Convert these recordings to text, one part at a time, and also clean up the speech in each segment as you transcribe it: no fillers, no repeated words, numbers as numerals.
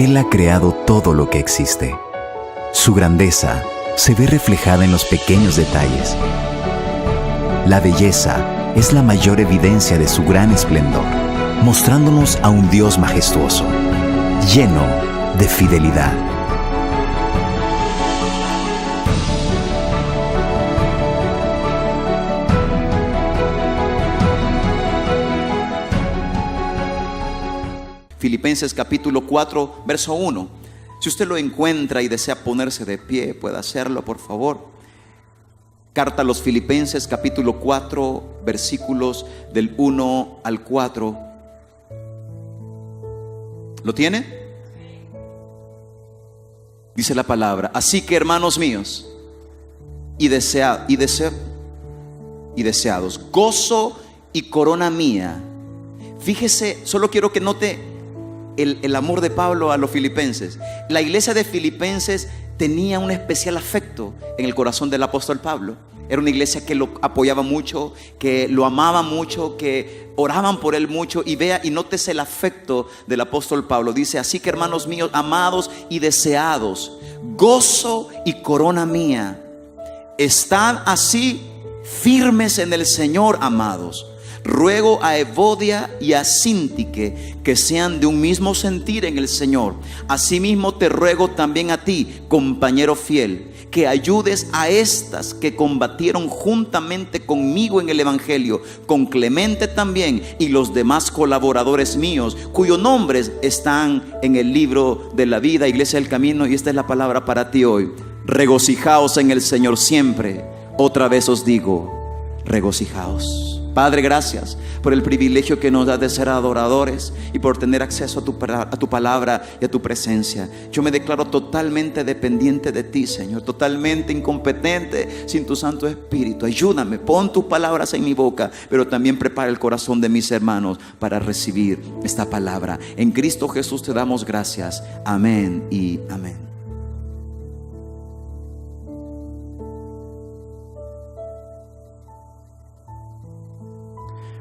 Él ha creado todo lo que existe. Su grandeza se ve reflejada en los pequeños detalles. La belleza es la mayor evidencia de su gran esplendor, mostrándonos a un Dios majestuoso, lleno de fidelidad. Filipenses capítulo 4, verso 1. Si usted lo encuentra y desea ponerse de pie, puede hacerlo, por favor. Carta a los Filipenses capítulo 4, versículos del 1 al 4. ¿Lo tiene? Dice la palabra: así que, hermanos míos, y deseados, gozo y corona mía. Fíjese, solo quiero que note el amor de Pablo a los filipenses. La iglesia de Filipenses tenía un especial afecto en el corazón del apóstol Pablo. Era una iglesia que lo apoyaba mucho, que lo amaba mucho, que oraban por él mucho. Y vea y nótese el afecto del apóstol Pablo. Dice: así que, hermanos míos, amados y deseados, gozo y corona mía, estad así firmes en el Señor, amados. Ruego a Evodia y a Síntique que sean de un mismo sentir en el Señor. Asimismo te ruego también a ti, compañero fiel, que ayudes a estas que combatieron juntamente conmigo en el Evangelio, con Clemente también y los demás colaboradores míos, cuyos nombres están en el libro de la vida. Iglesia del Camino, y esta es la palabra para ti hoy: regocijaos en el Señor siempre. Otra vez os digo, regocijaos. Padre, gracias por el privilegio que nos da de ser adoradores y por tener acceso a tu palabra y a tu presencia. Yo me declaro totalmente dependiente de ti, Señor, totalmente incompetente sin tu Santo Espíritu. Ayúdame, pon tus palabras en mi boca, pero también prepara el corazón de mis hermanos para recibir esta palabra. En Cristo Jesús te damos gracias. Amén y amén.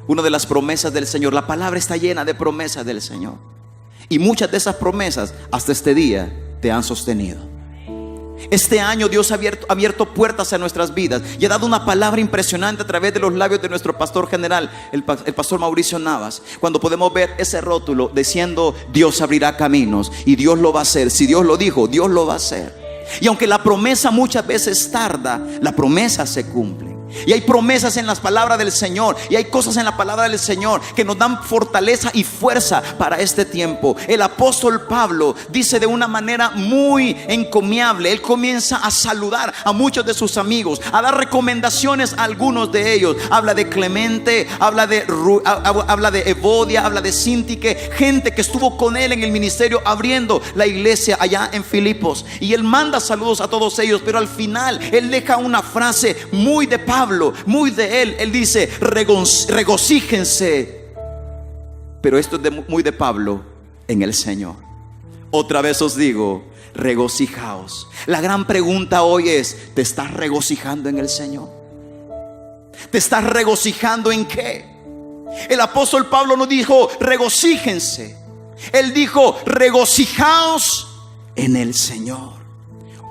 Una de las promesas del Señor, la palabra está llena de promesas del Señor, y muchas de esas promesas hasta este día te han sostenido. Este año Dios ha abierto puertas a nuestras vidas y ha dado una palabra impresionante a través de los labios de nuestro pastor general, el pastor Mauricio Navas, cuando podemos ver ese rótulo diciendo: Dios abrirá caminos, y Dios lo va a hacer. Si Dios lo dijo, Dios lo va a hacer. Y aunque la promesa muchas veces tarda, la promesa se cumple. Y hay promesas en las palabras del Señor, y hay cosas en la palabra del Señor que nos dan fortaleza y fuerza para este tiempo. El apóstol Pablo dice de una manera muy encomiable. Él comienza a saludar a muchos de sus amigos, a dar recomendaciones a algunos de ellos. Habla de Clemente, habla de Evodia, habla de Síntique, gente que estuvo con él en el ministerio abriendo la iglesia allá en Filipos. Y él manda saludos a todos ellos, pero al final él deja una frase muy de Pablo, muy de él. Él dice: regocíjense. Pero esto es muy de Pablo en el Señor. Otra vez os digo, regocijaos. La gran pregunta hoy es: ¿te estás regocijando en el Señor? ¿Te estás regocijando en qué? El apóstol Pablo no dijo regocíjense, él dijo regocijaos en el Señor.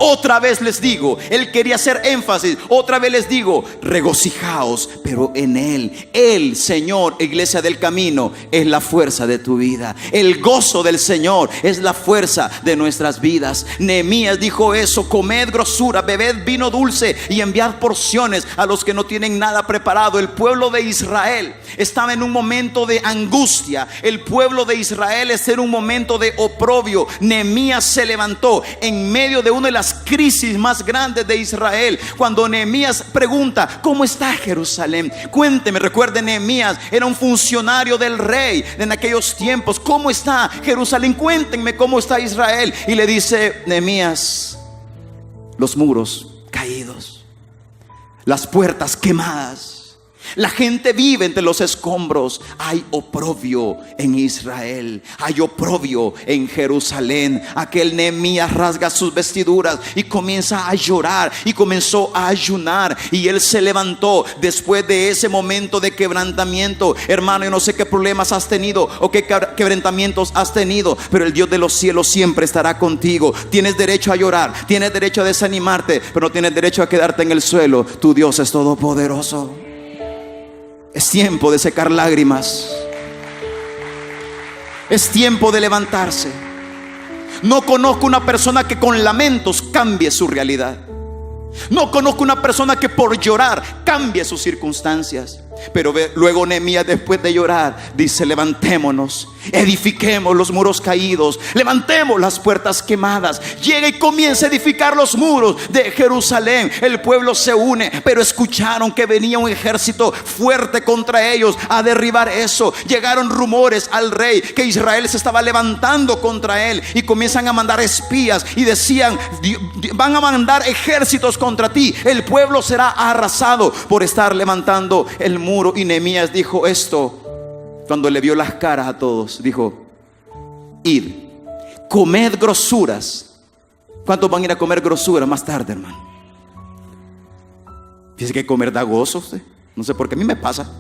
Otra vez les digo, él quería hacer énfasis. Otra vez les digo, regocijaos, pero en él. El Señor, iglesia del camino, es la fuerza de tu vida. El gozo del Señor es la fuerza de nuestras vidas. Nehemías dijo eso: comed grosura, bebed vino dulce y enviad porciones a los que no tienen nada preparado. El pueblo de Israel estaba en un momento de angustia. El pueblo de Israel está en un momento de oprobio. Nehemías se levantó en medio de una de las crisis más grandes de Israel, cuando Nehemías pregunta: ¿cómo está Jerusalén? Cuénteme. Recuerde, Nehemías era un funcionario del rey en aquellos tiempos. ¿Cómo está Jerusalén? Cuéntenme cómo está Israel. Y le dice Nehemías: los muros caídos, las puertas quemadas. La gente vive entre los escombros. Hay oprobio en Israel, hay oprobio en Jerusalén. Aquel Nehemías rasga sus vestiduras y comienza a llorar, y comenzó a ayunar, y él se levantó después de ese momento de quebrantamiento. Hermano, yo no sé qué problemas has tenido o qué quebrantamientos has tenido, pero el Dios de los cielos siempre estará contigo. Tienes derecho a llorar, tienes derecho a desanimarte, pero no tienes derecho a quedarte en el suelo. Tu Dios es todopoderoso. Es tiempo de secar lágrimas. Es tiempo de levantarse. No conozco una persona que con lamentos cambie su realidad. No conozco una persona que por llorar cambie sus circunstancias. Pero luego Nehemías, después de llorar, dice: levantémonos, edifiquemos los muros caídos, levantemos las puertas quemadas. Llega y comienza a edificar los muros de Jerusalén. El pueblo se une, pero escucharon que venía un ejército fuerte contra ellos a derribar eso. Llegaron rumores al rey que Israel se estaba levantando contra él, y comienzan a mandar espías y decían: van a mandar ejércitos contra ti, el pueblo será arrasado por estar levantando el muro. Y Nehemías dijo esto cuando le vio las caras a todos. Dijo: id, comed grosuras. ¿Cuántos van a ir a comer grosuras más tarde, hermano? Fíjese que comer da gozo. No sé por qué, a mí me pasa.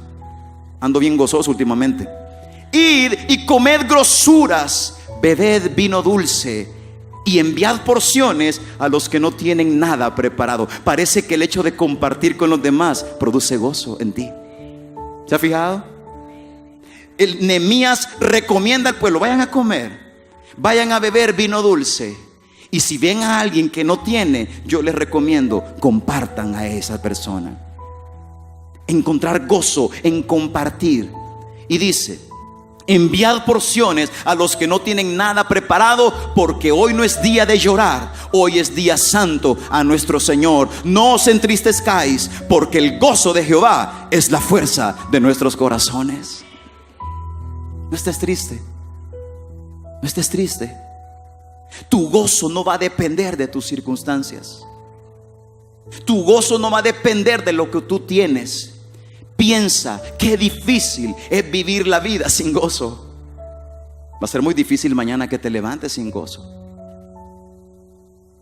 Ando bien gozoso últimamente. Id y comed grosuras, bebed vino dulce, y enviad porciones a los que no tienen nada preparado. Parece que el hecho de compartir con los demás produce gozo en ti. ¿Se ha fijado? El Nehemías recomienda al pueblo: vayan a comer, vayan a beber vino dulce, y si ven a alguien que no tiene, yo les recomiendo: compartan a esa persona. Encontrar gozo en compartir. Y dice: enviad porciones a los que no tienen nada preparado, porque hoy no es día de llorar, hoy es día santo a nuestro Señor. No os entristezcáis, porque el gozo de Jehová es la fuerza de nuestros corazones. No estés triste, no estés triste. Tu gozo no va a depender de tus circunstancias. Tu gozo no va a depender de lo que tú tienes. Piensa qué difícil es vivir la vida sin gozo. Va a ser muy difícil mañana que te levantes sin gozo.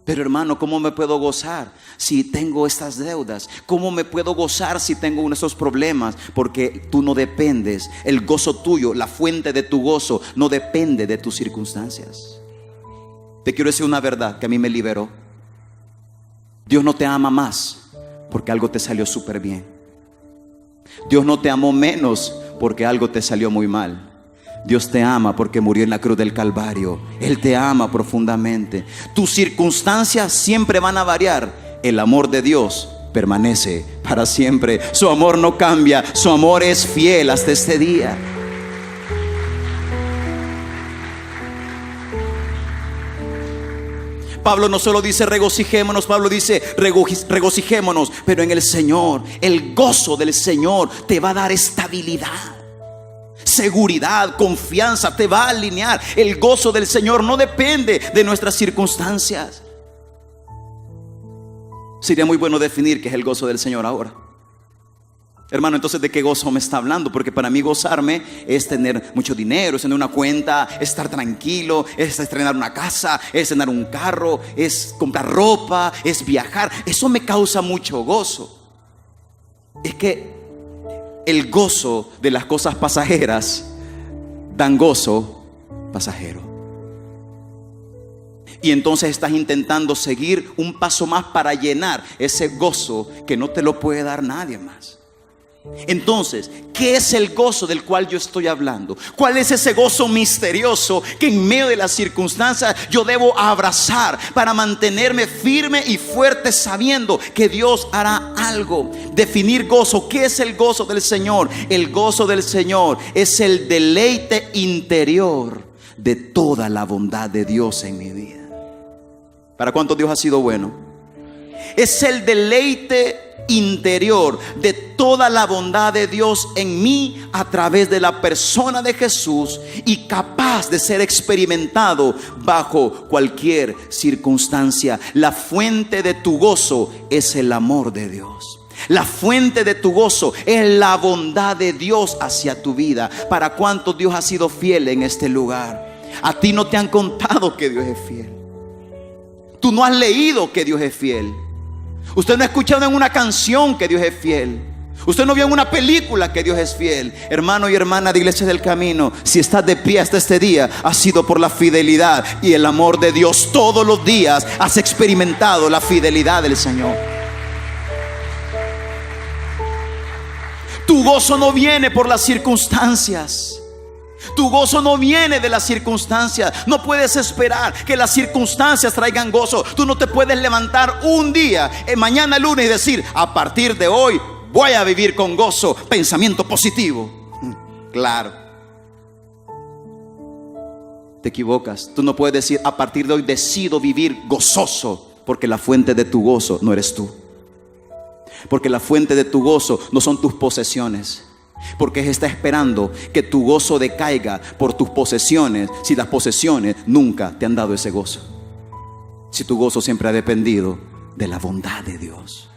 Pero hermano, ¿cómo me puedo gozar si tengo estas deudas? ¿Cómo me puedo gozar si tengo uno de estos problemas? Porque tú no dependes. El gozo tuyo, la fuente de tu gozo, no depende de tus circunstancias. Te quiero decir una verdad que a mí me liberó. Dios no te ama más porque algo te salió súper bien. Dios no te amó menos porque algo te salió muy mal. Dios te ama porque murió en la cruz del Calvario. Él te ama profundamente. Tus circunstancias siempre van a variar. El amor de Dios permanece para siempre. Su amor no cambia. Su amor es fiel hasta este día. Pablo no solo dice regocijémonos, Pablo dice regocijémonos, pero en el Señor. El gozo del Señor te va a dar estabilidad, seguridad, confianza, te va a alinear. El gozo del Señor no depende de nuestras circunstancias. Sería muy bueno definir qué es el gozo del Señor ahora. Hermano, entonces ¿de qué gozo me está hablando? Porque para mí gozarme es tener mucho dinero, es tener una cuenta, es estar tranquilo, es estrenar una casa, es estrenar un carro, es comprar ropa, es viajar. Eso me causa mucho gozo. Es que el gozo de las cosas pasajeras dan gozo pasajero. Y entonces estás intentando seguir un paso más para llenar ese gozo que no te lo puede dar nadie más. Entonces, ¿qué es el gozo del cual yo estoy hablando? ¿Cuál es ese gozo misterioso que en medio de las circunstancias yo debo abrazar para mantenerme firme y fuerte, sabiendo que Dios hará algo? Definir gozo. ¿Qué es el gozo del Señor? El gozo del Señor es el deleite interior de toda la bondad de Dios en mi vida. ¿Para cuántos Dios ha sido bueno? Es el deleite interior de toda la bondad de Dios en mí a través de la persona de Jesús, y capaz de ser experimentado bajo cualquier circunstancia. La fuente de tu gozo es el amor de Dios. La fuente de tu gozo es la bondad de Dios hacia tu vida. ¿Para cuánto Dios ha sido fiel en este lugar? A ti no te han contado que Dios es fiel. Tú no has leído que Dios es fiel. Usted no ha escuchado en una canción que Dios es fiel. Usted no vio en una película que Dios es fiel. Hermano y hermana de Iglesia del Camino, si estás de pie hasta este día, ha sido por la fidelidad y el amor de Dios. Todos los días has experimentado la fidelidad del Señor. Tu gozo no viene por las circunstancias. Tu gozo no viene de las circunstancias. No puedes esperar que las circunstancias traigan gozo. Tú no te puedes levantar un día, mañana lunes, y decir: a partir de hoy voy a vivir con gozo. Pensamiento positivo. Claro, te equivocas. Tú no puedes decir: a partir de hoy decido vivir gozoso, porque la fuente de tu gozo no eres tú. Porque la fuente de tu gozo no son tus posesiones. Porque está esperando que tu gozo decaiga por tus posesiones, si las posesiones nunca te han dado ese gozo. Si tu gozo siempre ha dependido de la bondad de Dios.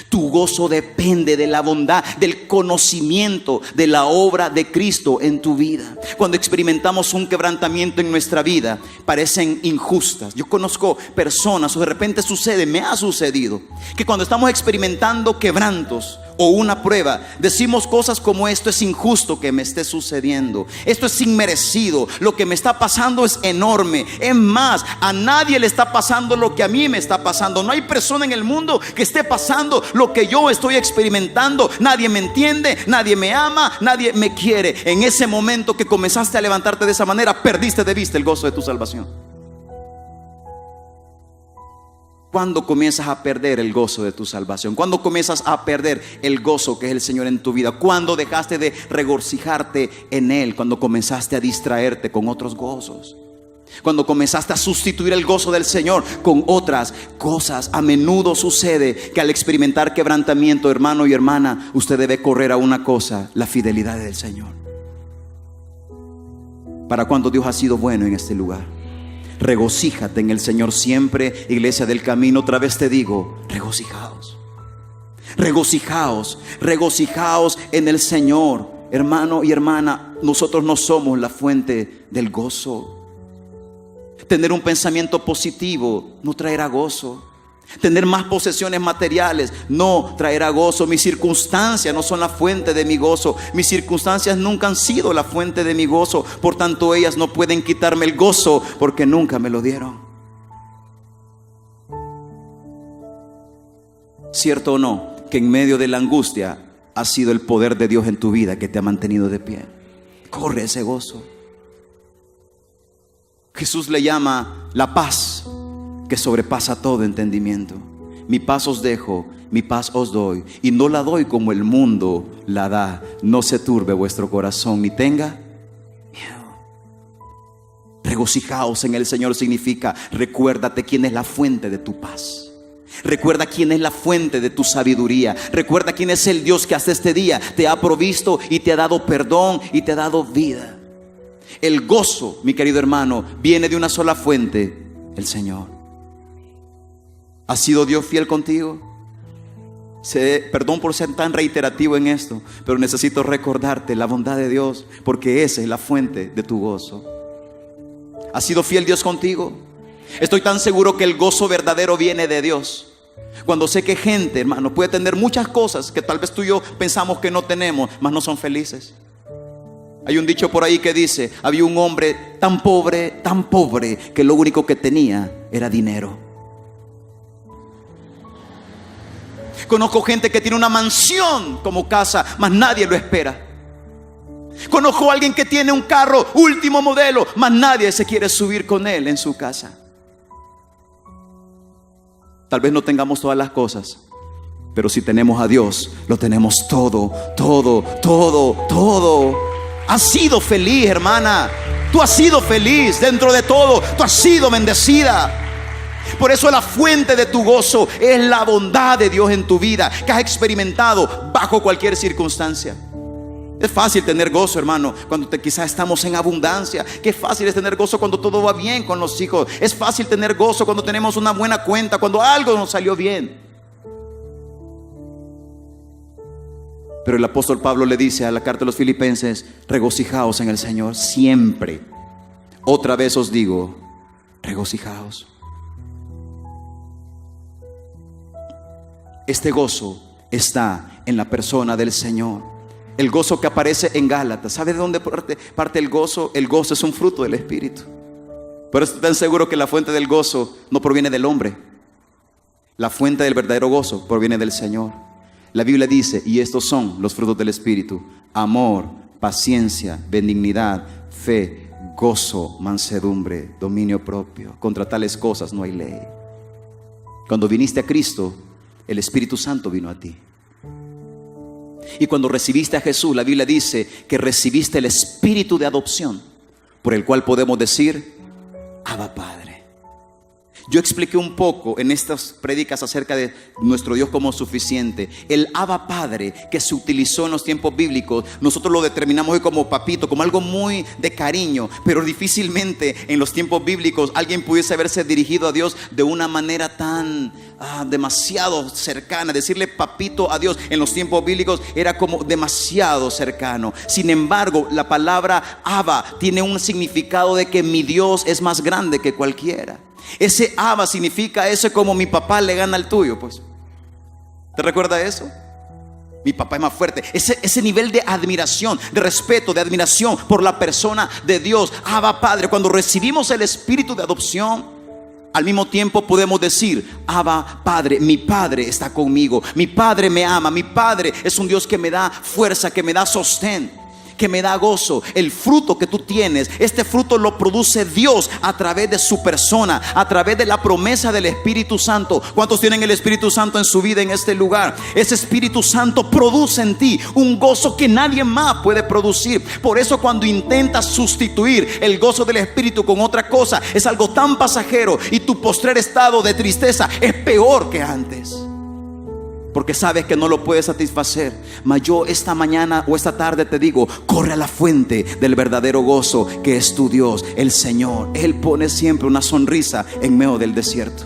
Tu gozo depende de la bondad, del conocimiento de la obra de Cristo en tu vida. Cuando experimentamos un quebrantamiento en nuestra vida, parecen injustas. Yo conozco personas, o de repente sucede, me ha sucedido, que cuando estamos experimentando quebrantos o una prueba, decimos cosas como: esto es injusto que me esté sucediendo, esto es inmerecido, lo que me está pasando es enorme. Es más, a nadie le está pasando lo que a mí me está pasando. No hay persona en el mundo que esté pasando lo que yo estoy experimentando. Nadie me entiende, nadie me ama, nadie me quiere. En ese momento que comenzaste a levantarte de esa manera, perdiste de vista el gozo de tu salvación. ¿Cuándo comienzas a perder el gozo de tu salvación? ¿Cuándo comienzas a perder el gozo que es el Señor en tu vida? ¿Cuándo dejaste de regocijarte en Él? Cuando comenzaste a distraerte con otros gozos. Cuando comenzaste a sustituir el gozo del Señor con otras cosas. A menudo sucede que al experimentar quebrantamiento, hermano y hermana, usted debe correr a una cosa: la fidelidad del Señor. ¿Para cuánto Dios ha sido bueno en este lugar? Regocíjate en el Señor siempre, Iglesia del Camino. Otra vez te digo: regocijaos. Regocijaos, regocijaos en el Señor. Hermano y hermana, nosotros no somos la fuente del gozo. Tener un pensamiento positivo no traerá gozo. Tener más posesiones materiales no traerá gozo. Mis circunstancias no son la fuente de mi gozo. Mis circunstancias nunca han sido la fuente de mi gozo. Por tanto, ellas no pueden quitarme el gozo, porque nunca me lo dieron. ¿Cierto o no que en medio de la angustia ha sido el poder de Dios en tu vida que te ha mantenido de pie? Corre ese gozo. Jesús le llama la paz que sobrepasa todo entendimiento. Mi paz os dejo, mi paz os doy, y no la doy como el mundo la da. No se turbe vuestro corazón, ni tenga miedo. Regocijaos en el Señor significa: recuérdate quién es la fuente de tu paz. Recuerda quién es la fuente de tu sabiduría. Recuerda quién es el Dios que hasta este día te ha provisto y te ha dado perdón y te ha dado vida. El gozo, mi querido hermano, viene de una sola fuente: el Señor. ¿Ha sido Dios fiel contigo? Perdón por ser tan reiterativo en esto, pero necesito recordarte la bondad de Dios, porque esa es la fuente de tu gozo. ¿Ha sido fiel Dios contigo? Estoy tan seguro que el gozo verdadero viene de Dios. Cuando sé que gente, hermano, puede tener muchas cosas que tal vez tú y yo pensamos que no tenemos, mas no son felices. Hay un dicho por ahí que dice: había un hombre tan pobre, que lo único que tenía era dinero. Conozco gente que tiene una mansión como casa, mas nadie lo espera. Conozco a alguien que tiene un carro último modelo, mas nadie se quiere subir con él en su casa. Tal vez no tengamos todas las cosas, pero si tenemos a Dios, lo tenemos todo, todo, todo, todo. Has sido feliz, hermana. Tú has sido feliz dentro de todo. Tú has sido bendecida. Por eso la fuente de tu gozo es la bondad de Dios en tu vida, que has experimentado bajo cualquier circunstancia. Es fácil tener gozo, hermano, cuando quizás estamos en abundancia. Qué fácil es tener gozo cuando todo va bien con los hijos. Es fácil tener gozo cuando tenemos una buena cuenta, cuando algo nos salió bien. Pero el apóstol Pablo le dice a la carta de los Filipenses: regocijaos en el Señor siempre. Otra vez os digo, regocijaos. Este gozo está en la persona del Señor. El gozo que aparece en Gálatas. ¿Sabe de dónde parte el gozo? El gozo es un fruto del Espíritu. Pero estoy tan seguro que la fuente del gozo no proviene del hombre. La fuente del verdadero gozo proviene del Señor. La Biblia dice: y estos son los frutos del Espíritu: amor, paciencia, benignidad, fe, gozo, mansedumbre, dominio propio. Contra tales cosas no hay ley. Cuando viniste a Cristo, el Espíritu Santo vino a ti. Y cuando recibiste a Jesús, la Biblia dice que recibiste el espíritu de adopción, por el cual podemos decir: Abba Padre. Yo expliqué un poco en estas prédicas acerca de nuestro Dios como suficiente. El Abba Padre que se utilizó en los tiempos bíblicos, nosotros lo determinamos hoy como papito, como algo muy de cariño. Pero difícilmente en los tiempos bíblicos alguien pudiese haberse dirigido a Dios de una manera tan demasiado cercana. Decirle papito a Dios en los tiempos bíblicos era como demasiado cercano. Sin embargo, la palabra Abba tiene un significado de que mi Dios es más grande que cualquiera. Ese Abba significa ese como mi papá le gana al tuyo, pues. ¿Te recuerda eso? Mi papá es más fuerte. Ese nivel de admiración, de respeto, de admiración por la persona de Dios. Abba Padre. Cuando recibimos el espíritu de adopción, al mismo tiempo podemos decir: Abba Padre, mi Padre está conmigo, mi Padre me ama, mi Padre es un Dios que me da fuerza, que me da sostén, que me da gozo. El fruto que tú tienes, este fruto lo produce Dios a través de su persona, a través de la promesa del Espíritu Santo. ¿Cuántos tienen el Espíritu Santo en su vida en este lugar? Ese Espíritu Santo produce en ti un gozo que nadie más puede producir. Por eso cuando intentas sustituir el gozo del Espíritu con otra cosa, es algo tan pasajero, y tu postrer estado de tristeza es peor que antes, porque sabes que no lo puedes satisfacer. Mas yo esta mañana o esta tarde te digo: corre a la fuente del verdadero gozo, que es tu Dios, el Señor. Él pone siempre una sonrisa en medio del desierto.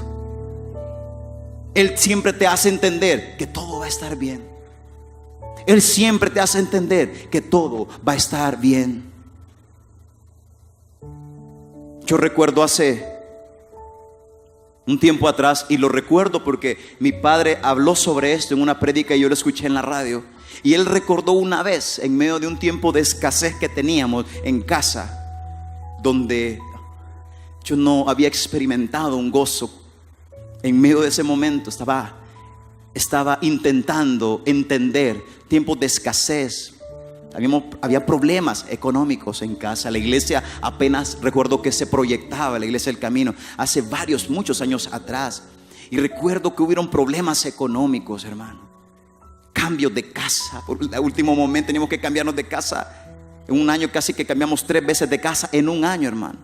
Él siempre te hace entender que todo va a estar bien. Él siempre te hace entender que todo va a estar bien. Yo recuerdo hace un tiempo atrás, y lo recuerdo porque mi padre habló sobre esto en una prédica y yo lo escuché en la radio. Y él recordó una vez, en medio de un tiempo de escasez que teníamos en casa, donde yo no había experimentado un gozo. En medio de ese momento estaba intentando entender tiempos de escasez. Había problemas económicos en casa. La iglesia apenas, recuerdo que se proyectaba, la iglesia del camino, hace muchos años atrás. Y recuerdo que hubieron problemas económicos, hermano. Cambios de casa. Por el último momento teníamos que cambiarnos de casa. En un año casi que cambiamos 3 veces de casa en un año, hermano.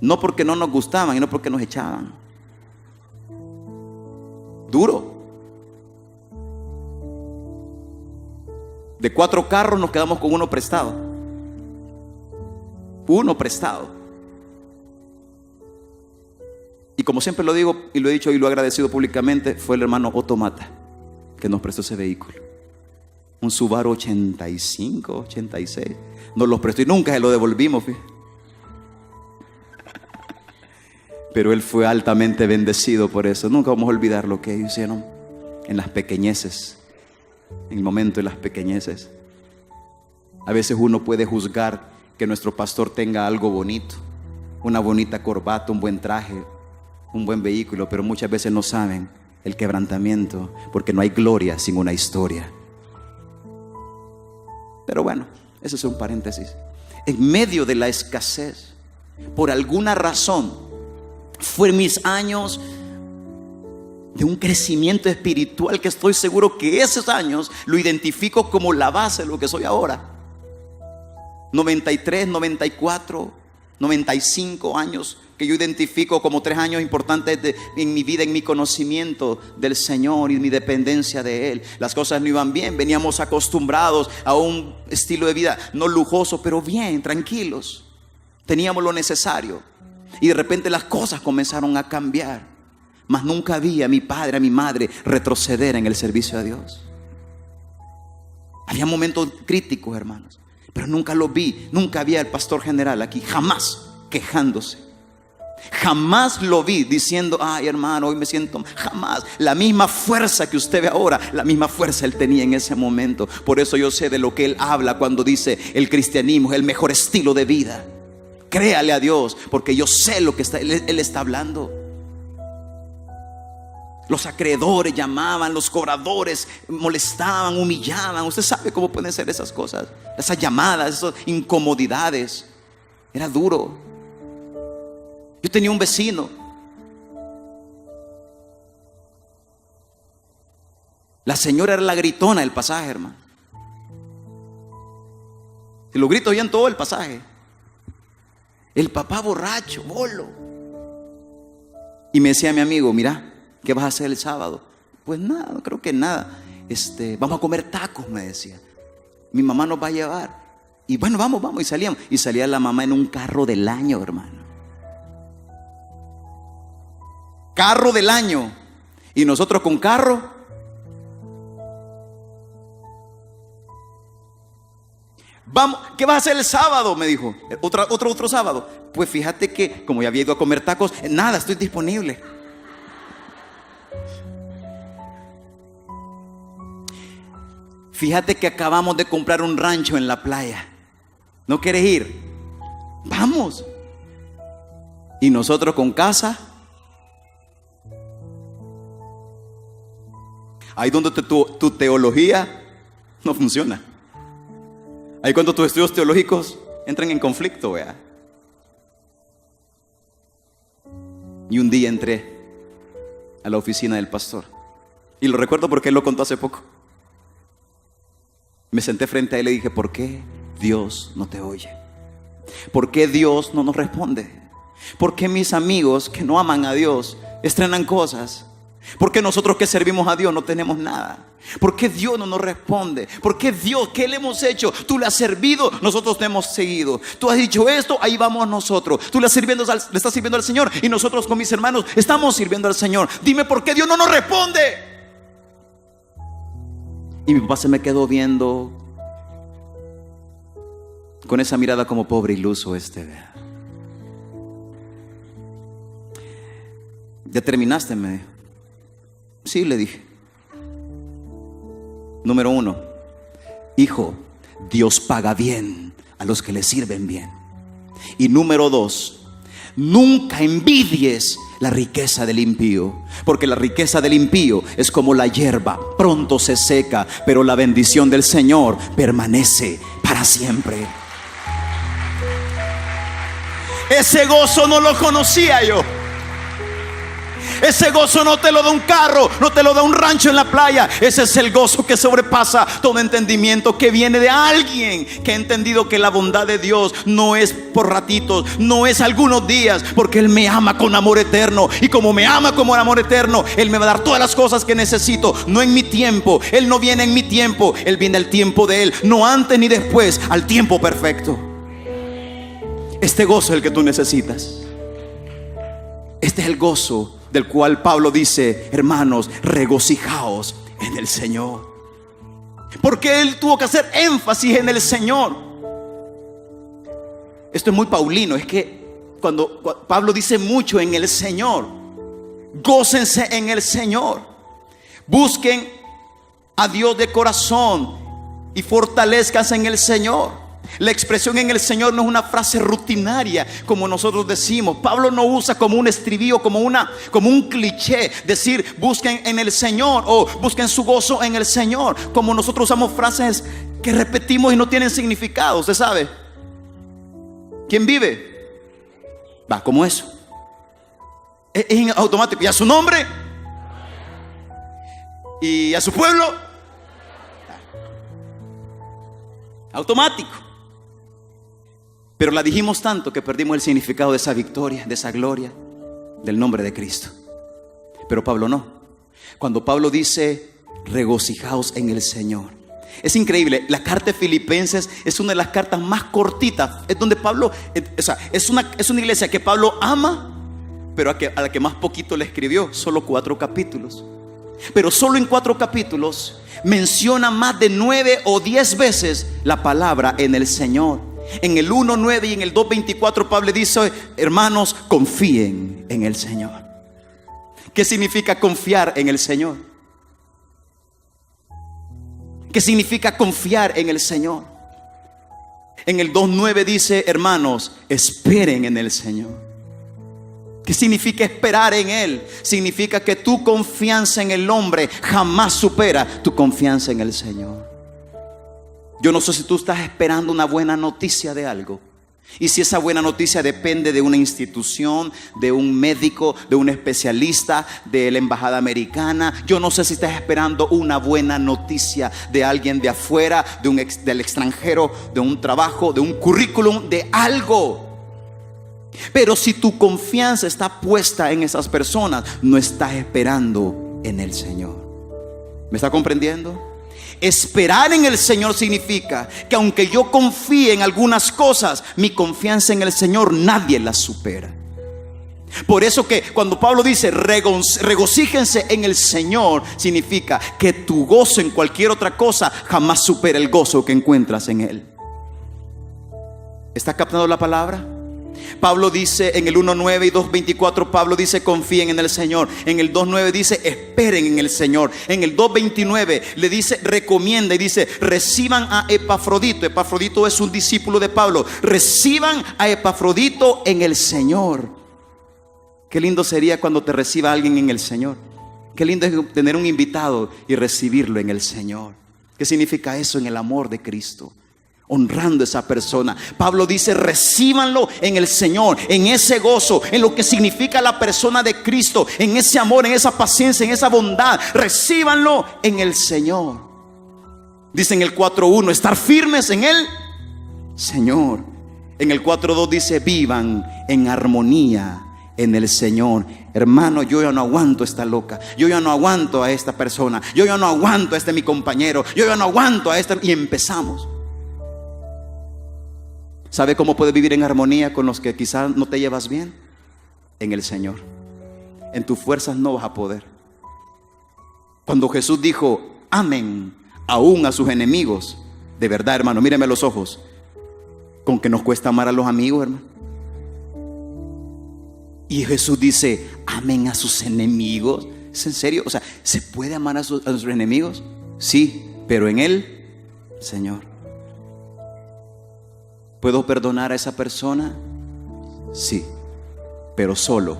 No porque no nos gustaban y no porque nos echaban. Duro. De 4 carros nos quedamos con uno prestado. Y como siempre lo digo y lo he dicho y lo he agradecido públicamente, fue el hermano Otto Mata que nos prestó ese vehículo. Un Subaru 85, 86. Nos lo prestó y nunca se lo devolvimos, fíjate. Pero él fue altamente bendecido por eso. Nunca vamos a olvidar lo que ellos hicieron en las pequeñeces. En el momento de las pequeñeces. A veces uno puede juzgar que nuestro pastor tenga algo bonito, una bonita corbata, un buen traje, un buen vehículo, pero muchas veces no saben el quebrantamiento, porque no hay gloria sin una historia. Pero bueno, eso es un paréntesis. En medio de la escasez, por alguna razón, fue mis años de un crecimiento espiritual que estoy seguro que esos años lo identifico como la base de lo que soy ahora. 93, 94, 95 años que yo identifico como 3 años importantes en mi vida, en mi conocimiento del Señor y mi dependencia de Él. Las cosas no iban bien, veníamos acostumbrados a un estilo de vida no lujoso, pero bien, tranquilos. Teníamos lo necesario y de repente las cosas comenzaron a cambiar. Mas nunca vi a mi padre, a mi madre retroceder en el servicio a Dios. Había momentos críticos, hermanos, pero nunca lo vi. Nunca había el pastor general aquí, jamás quejándose. Jamás lo vi diciendo: ay, hermano, hoy me siento. Jamás. La misma fuerza que usted ve ahora, la misma fuerza él tenía en ese momento. Por eso yo sé de lo que él habla cuando dice: el cristianismo es el mejor estilo de vida. Créale a Dios, porque yo sé lo que él está hablando. Los acreedores llamaban, los cobradores molestaban, humillaban. Usted sabe cómo pueden ser esas cosas, esas llamadas, esas incomodidades. Era duro. Yo tenía un vecino. La señora era la gritona del pasaje, hermano. Y los gritos oían todo el pasaje. El papá borracho, bolo. Y me decía mi amigo: mira, ¿qué vas a hacer el sábado? Pues nada, no creo que nada. Vamos a comer tacos, me decía. Mi mamá nos va a llevar. Y bueno, vamos. Y salíamos. Y salía la mamá en un carro del año, hermano. Carro del año. Y nosotros con carro. Vamos, ¿qué vas a hacer el sábado? Me dijo. Otro sábado. Pues fíjate que como ya había ido a comer tacos, nada, estoy disponible. Fíjate que acabamos de comprar un rancho en la playa. ¿No quieres ir? Vamos. Y nosotros con casa. Ahí donde tu teología no funciona. Ahí cuando tus estudios teológicos entran en conflicto, vea. Y un día entré a la oficina del pastor. Y lo recuerdo porque él lo contó hace poco. Me senté frente a él y le dije: ¿por qué Dios no te oye? ¿Por qué Dios no nos responde? ¿Por qué mis amigos que no aman a Dios estrenan cosas? ¿Por qué nosotros que servimos a Dios no tenemos nada? ¿Por qué Dios no nos responde? ¿Por qué Dios? ¿Qué le hemos hecho? Tú le has servido, nosotros te hemos seguido. Tú has dicho esto, ahí vamos nosotros. Tú le estás sirviendo al Señor y nosotros con mis hermanos estamos sirviendo al Señor. Dime por qué Dios no nos responde. Y mi papá se me quedó viendo con esa mirada como: pobre iluso vea. ¿Ya terminaste? Me dijo. Sí, le dije. Número 1, hijo, Dios paga bien a los que le sirven bien. Y número 2, nunca envidies la riqueza del impío, porque la riqueza del impío es como la hierba, pronto se seca, pero la bendición del Señor permanece para siempre. Ese gozo no lo conocía yo. Ese gozo no te lo da un carro, no te lo da un rancho en la playa. Ese es el gozo que sobrepasa todo entendimiento, que viene de alguien que ha entendido que la bondad de Dios no es por ratitos, no es algunos días, porque Él me ama con amor eterno. Y como me ama con amor eterno, Él me va a dar todas las cosas que necesito. No en mi tiempo, Él no viene en mi tiempo, Él viene al tiempo de Él, no antes ni después, al tiempo perfecto. Este gozo es el que tú necesitas. Este es el gozo del cual Pablo dice: hermanos, regocijaos en el Señor. Porque él tuvo que hacer énfasis en el Señor. Esto es muy paulino. Es que cuando Pablo dice mucho en el Señor, gócense en el Señor. Busquen a Dios de corazón y fortalezcanse en el Señor. La expresión en el Señor no es una frase rutinaria como nosotros decimos. Pablo no usa como un estribillo, como un cliché, decir busquen en el Señor o busquen su gozo en el Señor, como nosotros usamos frases que repetimos y no tienen significado. ¿Usted sabe? ¿Quién vive? Va como eso. Es en automático. ¿Y a su nombre? ¿Y a su pueblo? Automático. Pero la dijimos tanto que perdimos el significado de esa victoria, de esa gloria, del nombre de Cristo. Pero Pablo no. Cuando Pablo dice regocijaos en el Señor, es increíble. La carta de Filipenses es una de las cartas más cortitas. Es donde Pablo, es una iglesia que Pablo ama, pero a la que más poquito le escribió, solo 4 capítulos. pero solo en 4 capítulos menciona más de 9 o 10 veces la palabra en el Señor. En el 1:9 y en el 2:24 Pablo dice: hermanos, confíen en el Señor. ¿Qué significa confiar en el Señor? ¿Qué significa confiar en el Señor? En el 2:9 dice: hermanos, esperen en el Señor. ¿Qué significa esperar en Él? Significa que tu confianza en el hombre jamás supera tu confianza en el Señor. Yo no sé si tú estás esperando una buena noticia de algo, y si esa buena noticia depende de una institución, de un médico, de un especialista, de la embajada americana. Yo no sé si estás esperando una buena noticia de alguien de afuera, del extranjero, de un trabajo, de un currículum, de algo. Pero si tu confianza está puesta en esas personas, no estás esperando en el Señor. ¿Me está comprendiendo? Esperar en el Señor significa que aunque yo confíe en algunas cosas, mi confianza en el Señor nadie la supera. Por eso que cuando Pablo dice regocíjense en el Señor, significa que tu gozo en cualquier otra cosa jamás supera el gozo que encuentras en Él. ¿Está captando la palabra? Pablo dice en el 1:9 y 2:24, Pablo dice: confíen en el Señor. En el 2:9 dice: esperen en el Señor. En el 2:29 le dice: recomienda, y dice: reciban a Epafrodito. Epafrodito es un discípulo de Pablo. Reciban a Epafrodito en el Señor. Qué lindo sería cuando te reciba alguien en el Señor. Qué lindo es tener un invitado y recibirlo en el Señor. ¿Qué significa eso en el amor de Cristo? Honrando a esa persona. Pablo dice: recíbanlo en el Señor, en ese gozo, en lo que significa la persona de Cristo, en ese amor, en esa paciencia, en esa bondad. Recíbanlo en el Señor. Dice en el 4:1: estar firmes en el Señor. En el 4:2 dice: vivan en armonía en el Señor. Hermano, yo ya no aguanto a esta loca, yo ya no aguanto a esta persona, yo ya no aguanto a este mi compañero, yo ya no aguanto a este. Y empezamos. ¿Sabe cómo puedes vivir en armonía con los que quizás no te llevas bien? En el Señor. En tus fuerzas no vas a poder. Cuando Jesús dijo: amen aún a sus enemigos, de verdad, hermano, míreme a los ojos. ¿Con qué nos cuesta amar a los amigos, hermano? Y Jesús dice: amen a sus enemigos. ¿Es en serio? O sea, ¿se puede amar a sus enemigos? Sí, pero en el Señor. ¿Puedo perdonar a esa persona? Sí, pero solo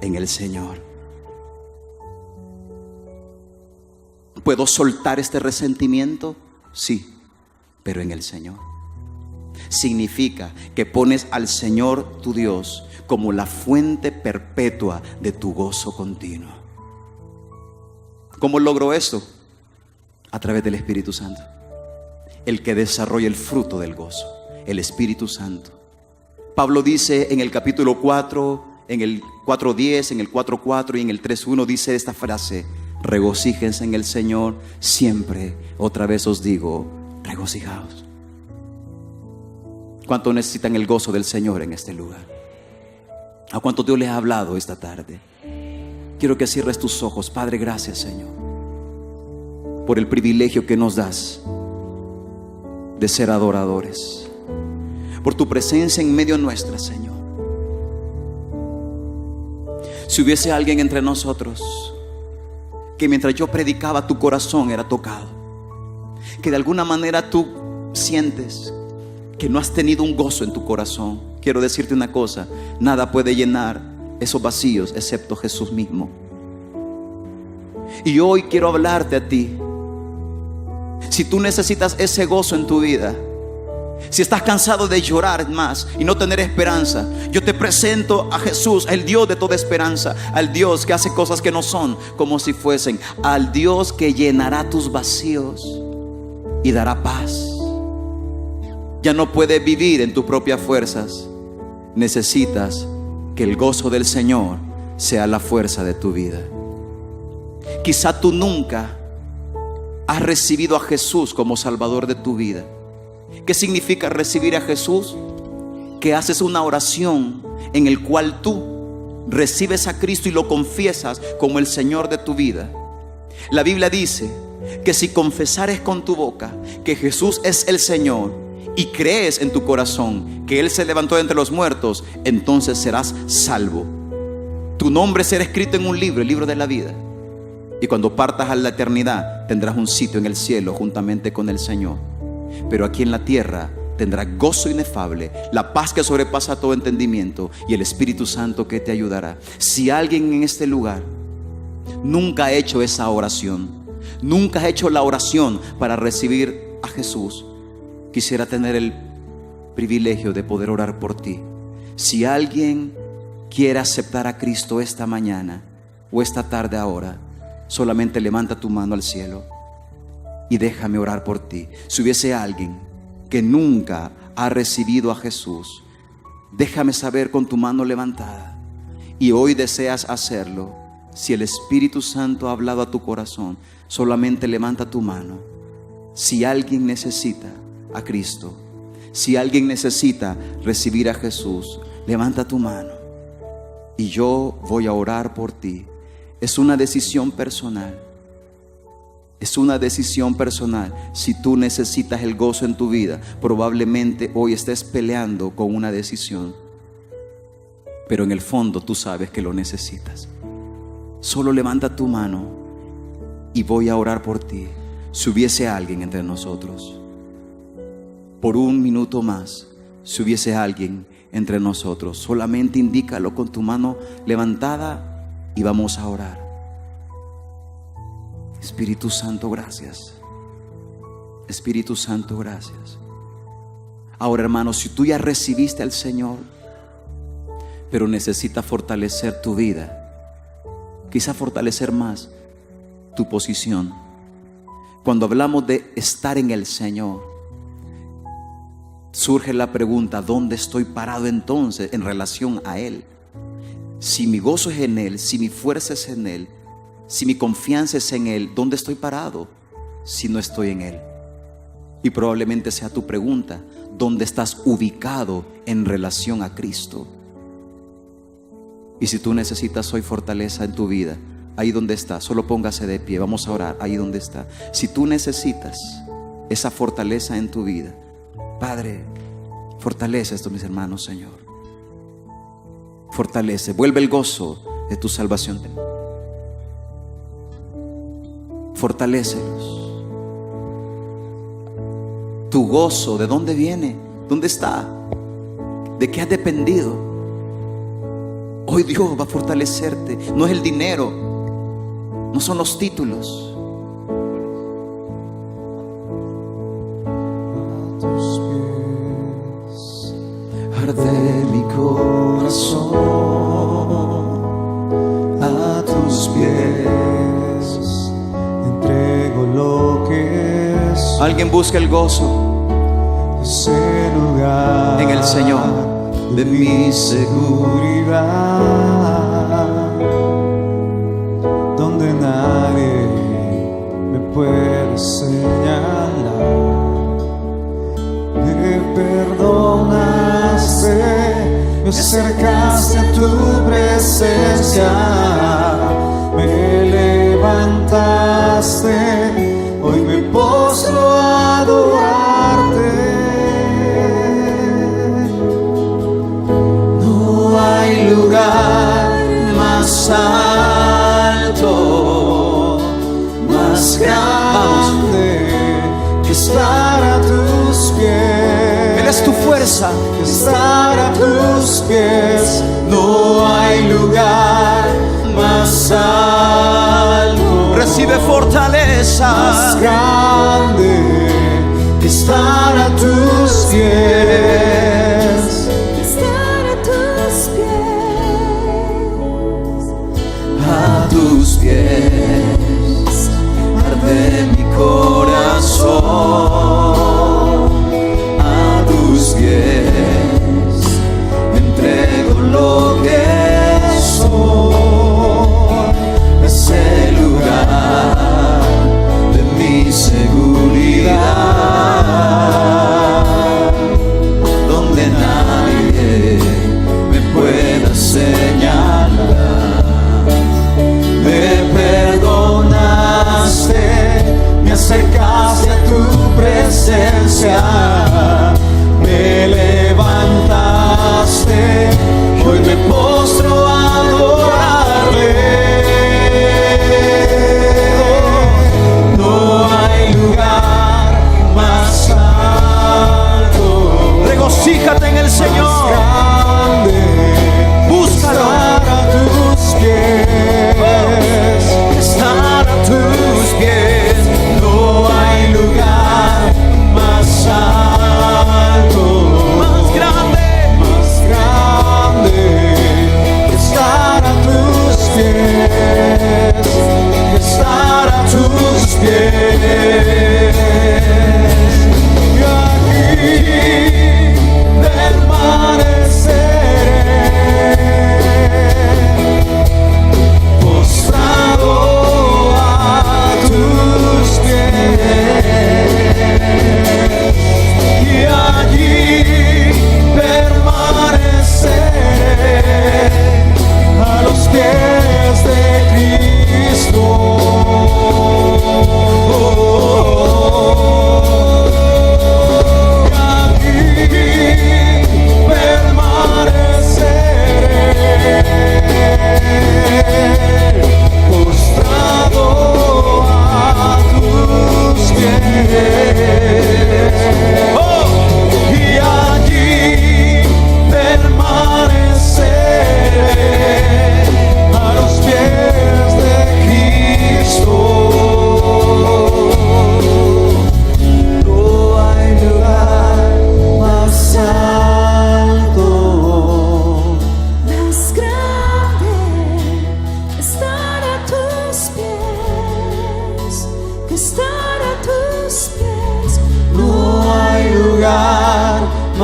en el Señor. ¿Puedo soltar este resentimiento? Sí, pero en el Señor. Significa que pones al Señor tu Dios como la fuente perpetua de tu gozo continuo. ¿Cómo logro esto? A través del Espíritu Santo, el que desarrolla el fruto del gozo. El Espíritu Santo. Pablo dice en el capítulo 4, en el 4:10, en el 4:4 y en el 3:1 dice esta frase: regocíjense en el Señor siempre. Otra vez os digo, regocijaos. ¿Cuánto necesitan el gozo del Señor en este lugar? ¿A cuánto Dios les ha hablado esta tarde? Quiero que cierres tus ojos. Padre, gracias, Señor, por el privilegio que nos das de ser adoradores, por tu presencia en medio nuestra, Señor. Si hubiese alguien entre nosotros que mientras yo predicaba tu corazón era tocado, que de alguna manera tú sientes que no has tenido un gozo en tu corazón, quiero decirte una cosa: nada puede llenar esos vacíos excepto Jesús mismo. Y hoy quiero hablarte a ti. Si tú necesitas ese gozo en tu vida, si estás cansado de llorar más y no tener esperanza, yo te presento a Jesús, el Dios de toda esperanza, al Dios que hace cosas que no son como si fuesen, al Dios que llenará tus vacíos y dará paz. Ya no puedes vivir en tus propias fuerzas. Necesitas que el gozo del Señor sea la fuerza de tu vida. Quizá tú nunca has recibido a Jesús como Salvador de tu vida. ¿Qué significa recibir a Jesús? Que haces una oración en el cual tú recibes a Cristo y lo confiesas como el Señor de tu vida. La Biblia dice que si confesares con tu boca que Jesús es el Señor y crees en tu corazón que Él se levantó de entre los muertos, entonces serás salvo. Tu nombre será escrito en un libro, el libro de la vida. Y cuando partas a la eternidad, tendrás un sitio en el cielo juntamente con el Señor. Pero aquí en la tierra tendrás gozo inefable, la paz que sobrepasa todo entendimiento y el Espíritu Santo que te ayudará. Si alguien en este lugar nunca ha hecho esa oración, nunca ha hecho la oración para recibir a Jesús, quisiera tener el privilegio de poder orar por ti. Si alguien quiere aceptar a Cristo esta mañana o esta tarde ahora, solamente levanta tu mano al cielo y déjame orar por ti. Si hubiese alguien que nunca ha recibido a Jesús, déjame saber con tu mano levantada y hoy deseas hacerlo. Si el Espíritu Santo ha hablado a tu corazón, solamente levanta tu mano. Si alguien necesita a Cristo, si alguien necesita recibir a Jesús, levanta tu mano y yo voy a orar por ti. Es una decisión personal. Es una decisión personal. Si tú necesitas el gozo en tu vida, probablemente hoy estés peleando con una decisión, pero en el fondo tú sabes que lo necesitas. Solo levanta tu mano y voy a orar por ti. Si hubiese alguien entre nosotros, por un minuto más, si hubiese alguien entre nosotros, solamente indícalo con tu mano levantada y vamos a orar. Espíritu Santo, gracias. Espíritu Santo, gracias. Ahora, hermano, si tú ya recibiste al Señor, pero necesitas fortalecer tu vida, quizá fortalecer más tu posición. Cuando hablamos de estar en el Señor, surge la pregunta: ¿dónde estoy parado entonces en relación a Él? Si mi gozo es en Él, si mi fuerza es en Él, si mi confianza es en Él, ¿dónde estoy parado si no estoy en Él? Y probablemente sea tu pregunta: ¿dónde estás ubicado en relación a Cristo? Y si tú necesitas hoy fortaleza en tu vida, ahí donde está, solo póngase de pie, vamos a orar ahí donde está. Si tú necesitas esa fortaleza en tu vida, Padre, fortalece esto, mis hermanos, Señor. Fortalece, vuelve el gozo de tu salvación. Fortalécelos. Tu gozo, ¿de dónde viene? ¿Dónde está? ¿De qué has dependido? Hoy Dios va a fortalecerte. No es el dinero, no son los títulos. A tus pies arde mi corazón, a tus pies entrego lo que soy. Alguien busca el gozo Ese lugar en el Señor, de mi seguridad, donde nadie me puede señalar. Me perdonaste, me acercaste a tu presencia, me levantaste, hoy me postro a adorarte. No hay lugar más alto, más grande que estar a tus pies. Él es tu fuerza. Estar a tus pies. No hay lugar más alto, Recibe fortaleza. más grande que estar a tus pies. Estar a tus pies. A tus pies arde mi corazón, a tus pies me entrego lo que soy. Ese lugar de mi seguridad, donde nadie me pueda señalar. Me perdonaste,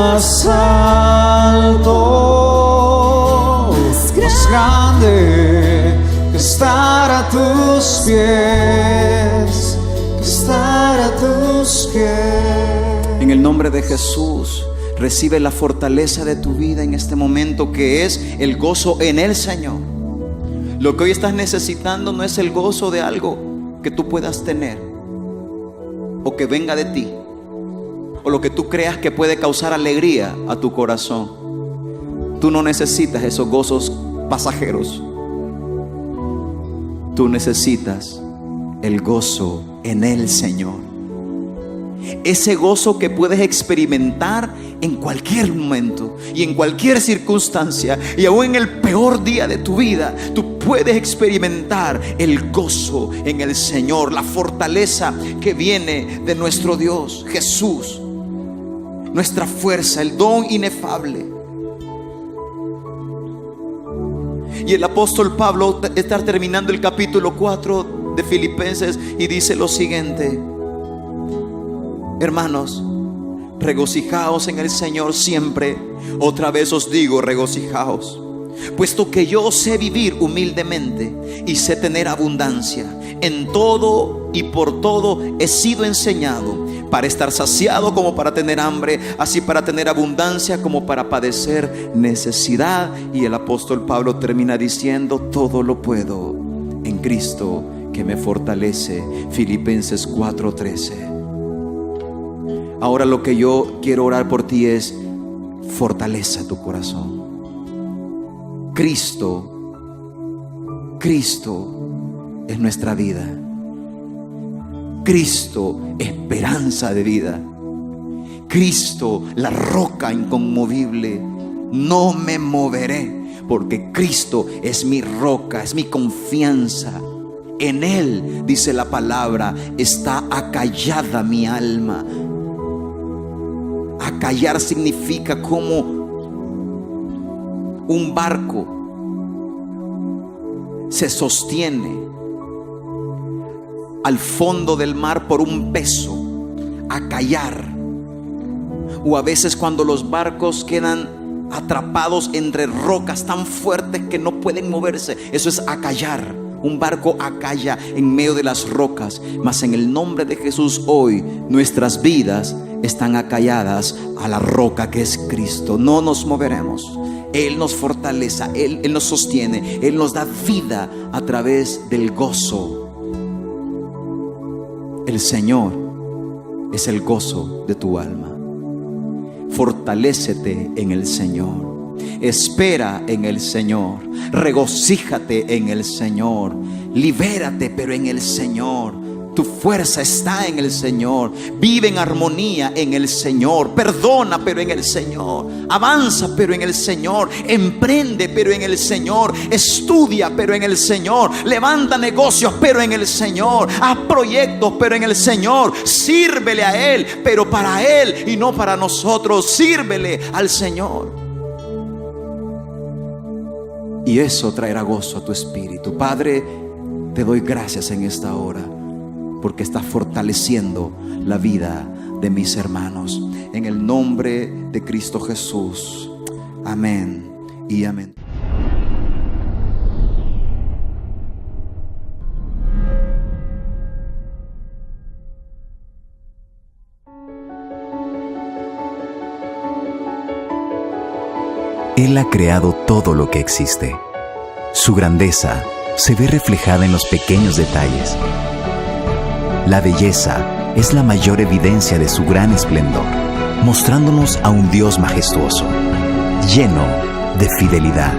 más alto, más grande, que estar a tus pies, que estar a tus pies. En el nombre de Jesús, recibe la fortaleza de tu vida en este momento, que es el gozo en el Señor. Lo que hoy estás necesitando no es el gozo de algo que tú puedas tener o que venga de ti, o lo que tú creas que puede causar alegría a tu corazón. Tú no necesitas esos gozos pasajeros. Tú necesitas el gozo en el Señor. Ese gozo que puedes experimentar en cualquier momento y en cualquier circunstancia, y aún en el peor día de tu vida, tú puedes experimentar el gozo en el Señor, la fortaleza que viene de nuestro Dios Jesús, nuestra fuerza, el don inefable. Y el apóstol Pablo está terminando el capítulo 4 de Filipenses y dice lo siguiente: hermanos, regocijaos en el Señor siempre. Otra vez os digo, regocijaos, puesto que yo sé vivir humildemente y sé tener abundancia. En todo y por todo he sido enseñado, para estar saciado como para tener hambre, así para tener abundancia como para padecer necesidad. Y el apóstol Pablo termina diciendo: todo lo puedo en Cristo que me fortalece. Filipenses 4:13. Ahora lo que yo quiero orar por ti es: fortaleza tu corazón. Cristo es nuestra vida. Cristo, esperanza de vida. Cristo, la roca inconmovible. No me moveré, porque Cristo es mi roca, es mi confianza. En Él, dice la palabra, está acallada mi alma. Acallar significa como un barco se sostiene al fondo del mar por un peso. Acallar. O a veces cuando los barcos quedan atrapados entre rocas tan fuertes que no pueden moverse, eso es acallar. Un barco acalla en medio de las rocas. Mas en el nombre de Jesús hoy nuestras vidas están acalladas a la roca que es Cristo. No nos moveremos. Él nos fortalece, Él nos sostiene, Él nos da vida a través del gozo. El Señor es el gozo de tu alma. Fortalécete en el Señor. Espera en el Señor. Regocíjate en el Señor. Libérate, pero en el Señor. Tu fuerza está en el Señor. Vive en armonía en el Señor. Perdona, pero en el Señor. Avanza, pero en el Señor. Emprende, pero en el Señor. Estudia, pero en el Señor. Levanta negocios, pero en el Señor. Haz proyectos, pero en el Señor. Sírvele a Él, pero para Él y no para nosotros. Sírvele al Señor. Y eso traerá gozo a tu espíritu. Padre, te doy gracias en esta hora, porque estás fortaleciendo la vida de mis hermanos. En el nombre de Cristo Jesús. Amén y amén. Él ha creado todo lo que existe. Su grandeza se ve reflejada en los pequeños detalles. La belleza es la mayor evidencia de su gran esplendor, mostrándonos a un Dios majestuoso, lleno de fidelidad.